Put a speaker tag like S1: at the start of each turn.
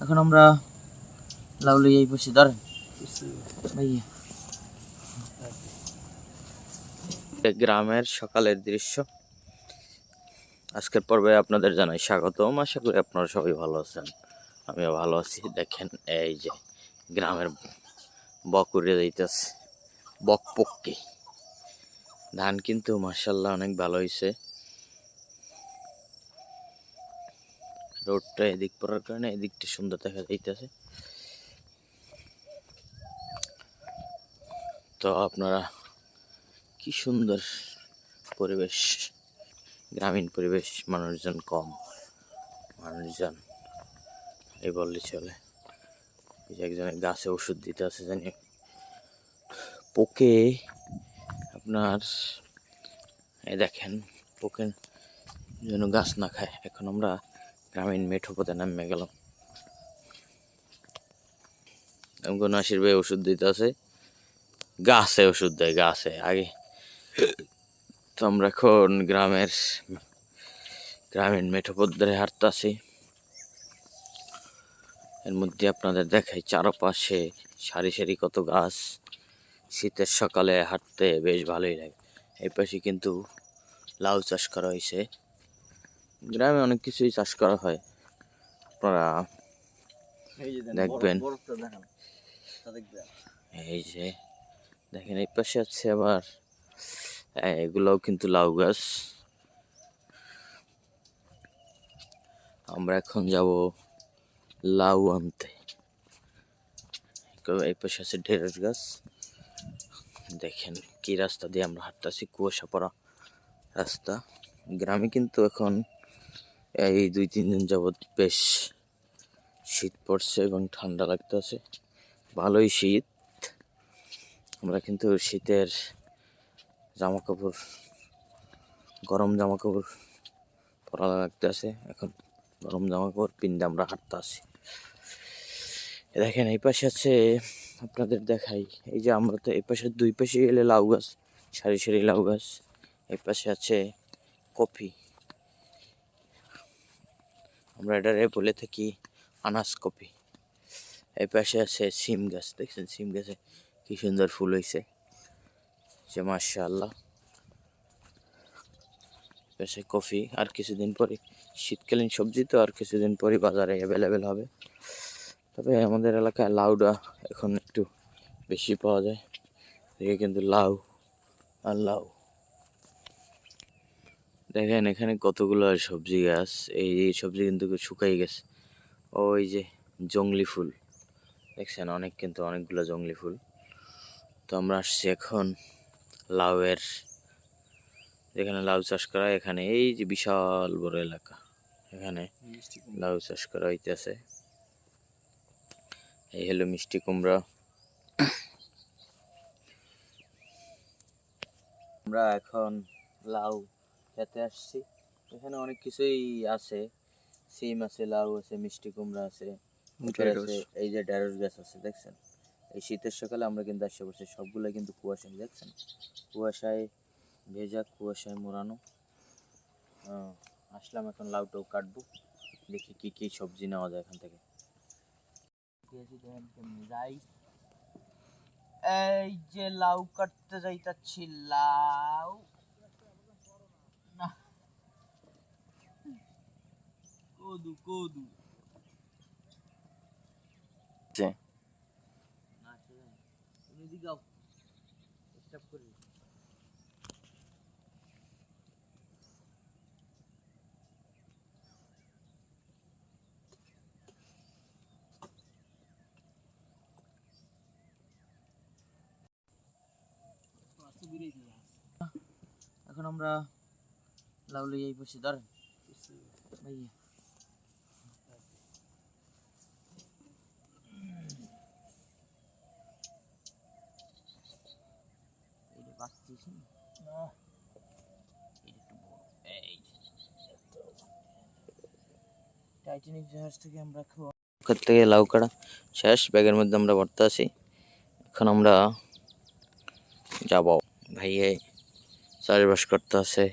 S1: এখন আমরা লাউ লই এই বসে ধরেন ভাইয়া। গ্রামের সকালের দৃশ্য আজকের পর্বে আপনাদের জানাই স্বাগতম। আশা করি আপনারা সবাই ভালো আছেন, আমিও ভালো আছি। দেখেন এই যে গ্রামের বক উড়ে যাইতেছে, বক পক্ষী। ধান কিন্তু মাশাআল্লাহ অনেক ভালো হয়েছে। রোডটা এদিক পড়ার কারণে এদিকটা সুন্দর দেখা যাইতেছে। তো আপনারা কি সুন্দর পরিবেশ, গ্রামীণ পরিবেশ, মানুষজন কম, মানুষজন এই বললে চলে। একজনের গাছে ওষুধ দিতে আছে জানি পোকে। আপনার এই দেখেন পোকে যেন গাছ না খায়। এখন আমরা গ্রামীণ মেঠো পথে নামে গেলাম। নাসির ভাই ওষুধ দিতে আছে, গাছে ওষুধ দেয় গাছে আগে। তো আমরা এখন গ্রামীণ মেঠো পথ ধরে হাঁটতেছি। এর মধ্যে আপনাদের দেখাই চারপাশে সারি সারি কত গাছ। শীতের সকালে হাঁটতে বেশ ভালোই লাগে। এই পাশে কিন্তু লাউ চাষ করা হয়েছে। গ্রামে অনেক কিছুই চাষ করা হয়, আপনারা দেখবেন। এই যে দেখেন এই পাশে আছে আবার এগুলোও কিন্তু লাউ গাছ। আমরা এখন যাব লাউ আনতে। এই পাশে আছে ঢেঁড়স গাছ। দেখেন কি রাস্তা দিয়ে আমরা হাঁটতেছি, কুয়াশা পড়া রাস্তা। গ্রামে কিন্তু এখন এই 2-3 দিন যাবৎ বেশ শীত পড়ছে এবং ঠান্ডা লাগতেছে, ভালোই শীত। আমরা কিন্তু শীতের জামাকাপড়, গরম জামাকাপড় পরা লাগতেছে। এখন গরম জামাকাপড় পিন্দে আমরা হাঁটতে আসি। দেখেন এই পাশে আছে, আপনাদের দেখাই। এই যে আমরা তো এই পাশে দুই পাশে গেলে লাউ গাছ, সারি সারি লাউ গাছ। এই পাশে আছে কফি, আমরা এটারে বলে থাকি আনাস কফি। এই পাশে আছে সিম গাছ, দেখছেন সিম গাছে কি সুন্দর ফুল হয়েছে, যে মাশাআল্লাহ। পাশে কফি। আর কিছুদিন পরে শীতকালীন সবজি তো আর কিছুদিন পরে বাজারে অ্যাভেলেবেল হবে। তবে আমাদের এলাকায় লাউটা এখন একটু বেশি পাওয়া যায়। দেখে কিন্তু লাউ আর লাউ। দেখেন এখানে কতগুলো সবজি গাছ। এই সবজি কিন্তু শুকাই গেছে। ওই যে জংলি ফুল দেখছেন, কিন্তু অনেকগুলো জংলি ফুল। তো আমরা আসছি এখন লাউয়ের, যেখানে লাউ চাষ করা। এখানে এই যে বিশাল বড় এলাকা, এখানে লাউ চাষ করা হইতেছে। এই হলো মিষ্টি কুমড়া। আমরা এখন লাউ খেতে আসছি। এখানে অনেক কিছুই আছে, সিম আছে, লাউ আছে, মিষ্টি কুমড়া আছে, এই যে ঢেঁড়স গাছ আছে দেখছেন। এই শীতের সকালে আমরা কিন্তু আসতে পারছি, সবগুলো কিন্তু কুয়াশায়, দেখছেন কুয়াশায় ভেজা, কুয়াশায় মোড়ানো। আসলাম এখন লাউটাও কাটবো, দেখি কি কি সবজি নেওয়া যায় এখান থেকে। যাই এই যে লাউ কাটতে যাইতাছি। লাউ না, কদু কদু তুমি দিগাও স্টপ করি। এখন আমরা লাউ লই এই বসে ধরেন ভাইয়া। টাইটানিক জাহাজ থেকে আমরা ওখান থেকে লাউ কাটা শেষ, ব্যাগের মধ্যে আমরা ভর্তা আছি। এখন আমরা যাব, ভাইয়ে চাষবাস করতে আছে।